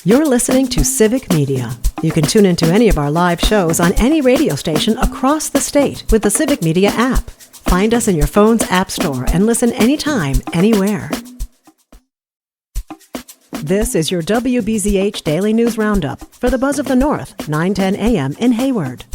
You're listening to Civic Media. You can tune into any of our live shows on any radio station across the state with the Civic Media app. Find us in your phone's app store and listen anytime, anywhere. This is your WBZH Daily News Roundup for the Buzz of the North, 9:10 a.m. in Hayward.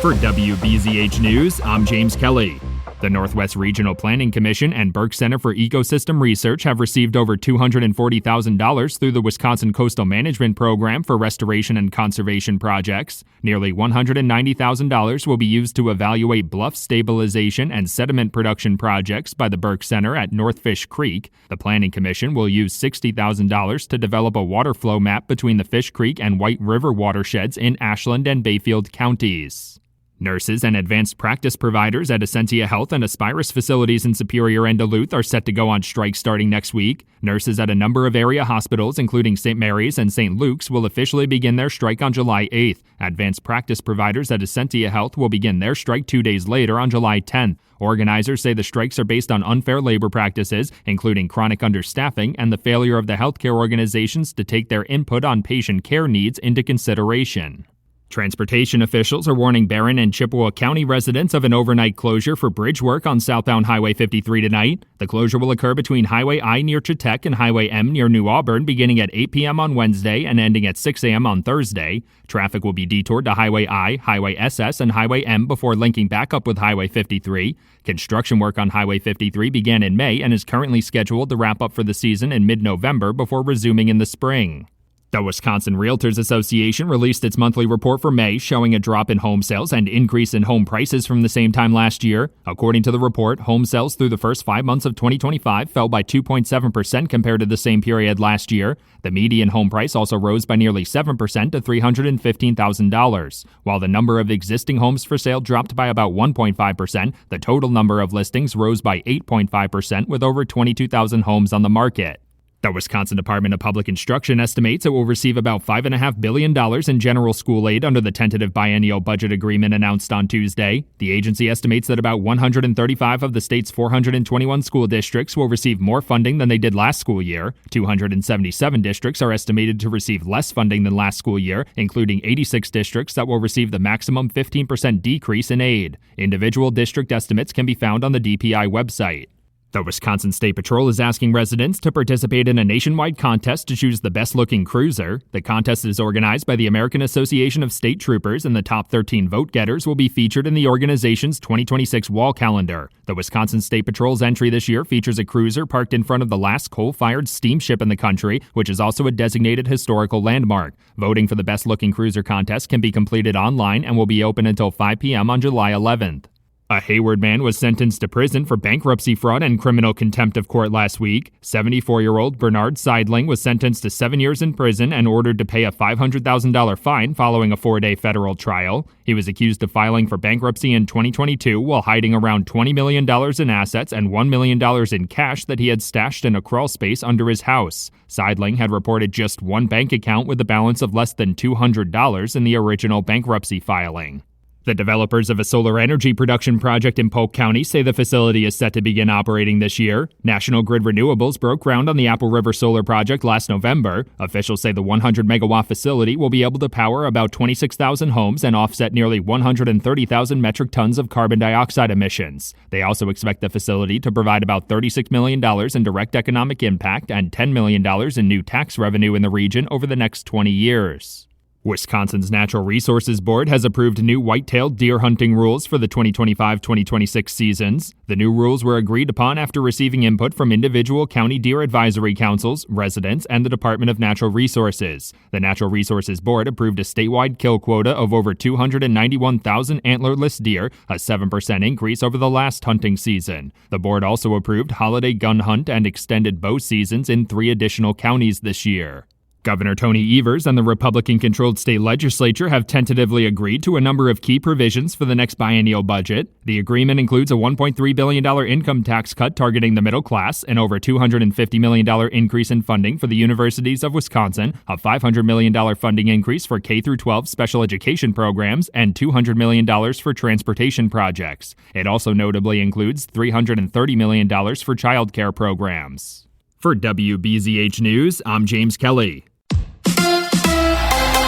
For WBZH News, I'm James Kelly. The Northwest Regional Planning Commission and Burke Center for Ecosystem Research have received over $240,000 through the Wisconsin Coastal Management Program for restoration and conservation projects. Nearly $190,000 will be used to evaluate bluff stabilization and sediment production projects by the Burke Center at North Fish Creek. The Planning Commission will use $60,000 to develop a water flow map between the Fish Creek and White River watersheds in Ashland and Bayfield counties. Nurses and advanced practice providers at Essentia Health and Aspirus facilities in Superior and Duluth are set to go on strike starting next week. Nurses at a number of area hospitals, including St. Mary's and St. Luke's, will officially begin their strike on July 8th. Advanced practice providers at Essentia Health will begin their strike 2 days later on July 10th. Organizers say the strikes are based on unfair labor practices, including chronic understaffing and the failure of the healthcare organizations to take their input on patient care needs into consideration. Transportation officials are warning Barron and Chippewa County residents of an overnight closure for bridge work on southbound Highway 53 tonight. The closure will occur between Highway I near Chetek and Highway M near New Auburn beginning at 8 p.m. on Wednesday and ending at 6 a.m. on Thursday. Traffic will be detoured to Highway I, Highway SS, and Highway M before linking back up with Highway 53. Construction work on Highway 53 began in May and is currently scheduled to wrap up for the season in mid-November before resuming in the spring. The Wisconsin Realtors Association released its monthly report for May, showing a drop in home sales and increase in home prices from the same time last year. According to the report, home sales through the first 5 months of 2025 fell by 2.7% compared to the same period last year. The median home price also rose by nearly 7% to $315,000. While the number of existing homes for sale dropped by about 1.5%, the total number of listings rose by 8.5% with over 22,000 homes on the market. The Wisconsin Department of Public Instruction estimates it will receive about $5.5 billion in general school aid under the tentative biennial budget agreement announced on Tuesday. The agency estimates that about 135 of the state's 421 school districts will receive more funding than they did last school year. 277 districts are estimated to receive less funding than last school year, including 86 districts that will receive the maximum 15% decrease in aid. Individual district estimates can be found on the DPI website. The Wisconsin State Patrol is asking residents to participate in a nationwide contest to choose the best-looking cruiser. The contest is organized by the American Association of State Troopers, and the top 13 vote-getters will be featured in the organization's 2026 wall calendar. The Wisconsin State Patrol's entry this year features a cruiser parked in front of the last coal-fired steamship in the country, which is also a designated historical landmark. Voting for the best-looking cruiser contest can be completed online and will be open until 5 p.m. on July 11th. A Hayward man was sentenced to prison for bankruptcy fraud and criminal contempt of court last week. 74-year-old Bernard Seidling was sentenced to 7 years in prison and ordered to pay a $500,000 fine following a 4-day federal trial. He was accused of filing for bankruptcy in 2022 while hiding around $20 million in assets and $1 million in cash that he had stashed in a crawl space under his house. Seidling had reported just one bank account with a balance of less than $200 in the original bankruptcy filing. The developers of a solar energy production project in Polk County say the facility is set to begin operating this year. National Grid Renewables broke ground on the Apple River Solar Project last November. Officials say the 100-megawatt facility will be able to power about 26,000 homes and offset nearly 130,000 metric tons of carbon dioxide emissions. They also expect the facility to provide about $36 million in direct economic impact and $10 million in new tax revenue in the region over the next 20 years. Wisconsin's Natural Resources Board has approved new white-tailed deer hunting rules for the 2025-2026 seasons. The new rules were agreed upon after receiving input from individual county deer advisory councils, residents, and the Department of Natural Resources. The Natural Resources Board approved a statewide kill quota of over 291,000 antlerless deer, a 7% increase over the last hunting season. The board also approved holiday gun hunt and extended bow seasons in 3 additional counties this year. Governor Tony Evers and the Republican-controlled state legislature have tentatively agreed to a number of key provisions for the next biennial budget. The agreement includes a $1.3 billion income tax cut targeting the middle class, an over $250 million increase in funding for the universities of Wisconsin, a $500 million funding increase for K-12 special education programs, and $200 million for transportation projects. It also notably includes $330 million for child care programs. For WBZH News, I'm James Kelly.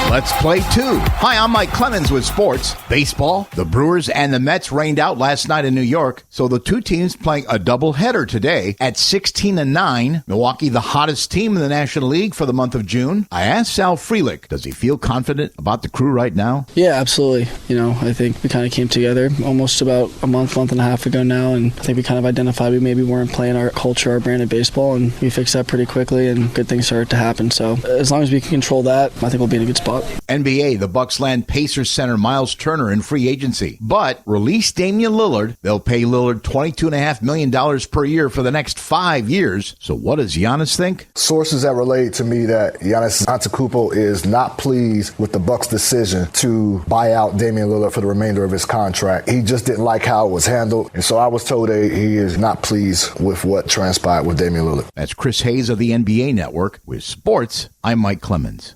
Let's play two. Hi, I'm Mike Clemens with sports. Baseball, the Brewers and the Mets rained out last night in New York, so the two teams playing a doubleheader today at 16-9. Milwaukee, the hottest team in the National League for the month of June. I asked Sal Frelick, does he feel confident about the crew right now? Yeah, absolutely. I think we kind of came together almost about a month and a half ago now, and I think we kind of identified we maybe weren't playing our culture, our brand of baseball, and we fixed that pretty quickly, and good things started to happen. So as long as we can control that, I think we'll be in a good spot. NBA, the Bucks land Pacers center Miles Turner in free agency, but release Damian Lillard. They'll pay Lillard $22.5 million per year for the next 5 years. So what does Giannis think? Sources that relate to me that Giannis Antetokounmpo is not pleased with the Bucks' decision to buy out Damian Lillard for the remainder of his contract. He just didn't like how it was handled, and so I was told that he is not pleased with what transpired with Damian Lillard. That's Chris Hayes of the NBA Network. With sports, I'm Mike Clemens.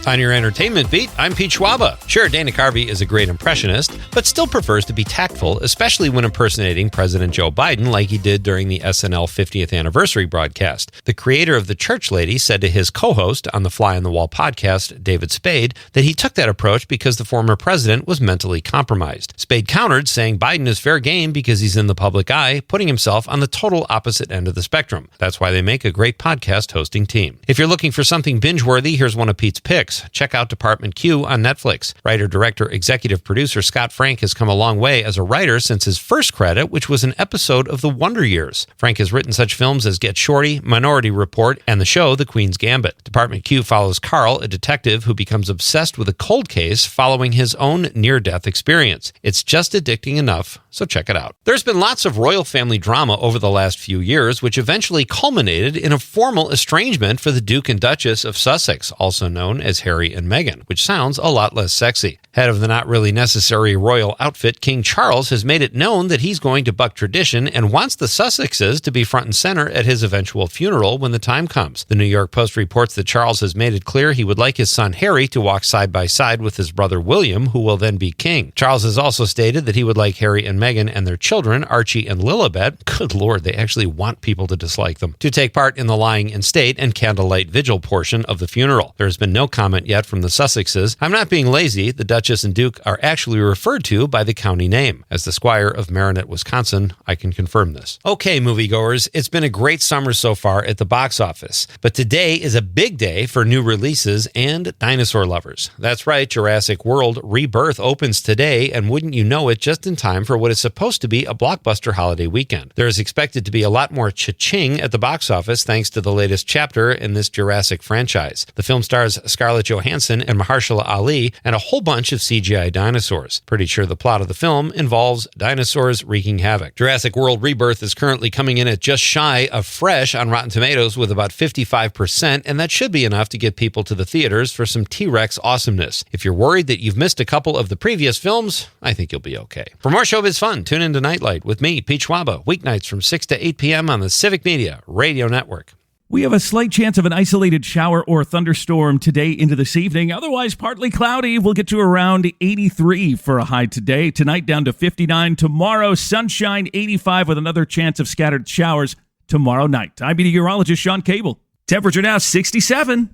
On your entertainment beat, I'm Pete Schwaba. Sure, Dana Carvey is a great impressionist, but still prefers to be tactful, especially when impersonating President Joe Biden like he did during the SNL 50th anniversary broadcast. The creator of The Church Lady said to his co-host on the Fly on the Wall podcast, David Spade, that he took that approach because the former president was mentally compromised. Spade countered, saying Biden is fair game because he's in the public eye, putting himself on the total opposite end of the spectrum. That's why they make a great podcast hosting team. If you're looking for something binge-worthy, here's one of Pete's picks. Check out Department Q on Netflix. Writer, director, executive producer Scott Frank has come a long way as a writer since his first credit, which was an episode of The Wonder Years. Frank has written such films as Get Shorty, Minority Report, and the show The Queen's Gambit. Department Q follows Carl, a detective who becomes obsessed with a cold case following his own near-death experience. It's just addicting enough, so check it out. There's been lots of royal family drama over the last few years, which eventually culminated in a formal estrangement for the Duke and Duchess of Sussex, also known as Harry and Meghan, which sounds a lot less sexy. Head of the not really necessary royal outfit, King Charles has made it known that he's going to buck tradition and wants the Sussexes to be front and center at his eventual funeral when the time comes. The New York Post reports that Charles has made it clear he would like his son Harry to walk side by side with his brother William, who will then be king. Charles has also stated that he would like Harry and Meghan and their children, Archie and Lilibet, good lord, they actually want people to dislike them, to take part in the lying in state and candlelight vigil portion of the funeral. There has been no comment yet from the Sussexes. I'm not being lazy. The Duchess and Duke are actually referred to by the county name. As the Squire of Marinette, Wisconsin, I can confirm this. Okay, moviegoers, it's been a great summer so far at the box office, but today is a big day for new releases and dinosaur lovers. That's right, Jurassic World Rebirth opens today, and wouldn't you know it, just in time for what is supposed to be a blockbuster holiday weekend. There is expected to be a lot more cha-ching at the box office thanks to the latest chapter in this Jurassic franchise. The film stars Scarlett Johansson and Mahershala Ali and a whole bunch of CGI dinosaurs. Pretty sure the plot of the film involves dinosaurs wreaking havoc. Jurassic World Rebirth is currently coming in at just shy of fresh on Rotten Tomatoes with about 55%, and that should be enough to get people to the theaters for some T-Rex awesomeness. If you're worried that you've missed a couple of the previous films, I think you'll be okay. For more showbiz fun, tune into Nightlight with me, Pete Schwaba, weeknights from 6 to 8 p.m. on the Civic Media Radio Network. We have a slight chance of an isolated shower or thunderstorm today into this evening. Otherwise, partly cloudy. We'll get to around 83 for a high today. Tonight, down to 59. Tomorrow, sunshine, 85 with another chance of scattered showers tomorrow night. I'm meteorologist Sean Cable. Temperature now 67.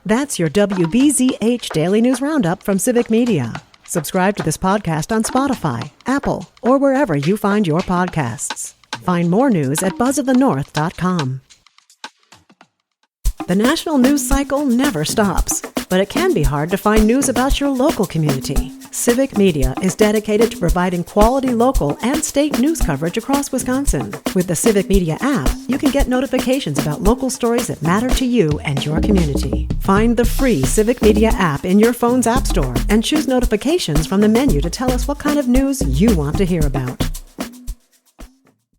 That's your WBZH Daily News Roundup from Civic Media. Subscribe to this podcast on Spotify, Apple, or wherever you find your podcasts. Find more news at buzzofthenorth.com. The national news cycle never stops, but it can be hard to find news about your local community. Civic Media is dedicated to providing quality local and state news coverage across Wisconsin. With the Civic Media app, you can get notifications about local stories that matter to you and your community. Find the free Civic Media app in your phone's app store and choose notifications from the menu to tell us what kind of news you want to hear about.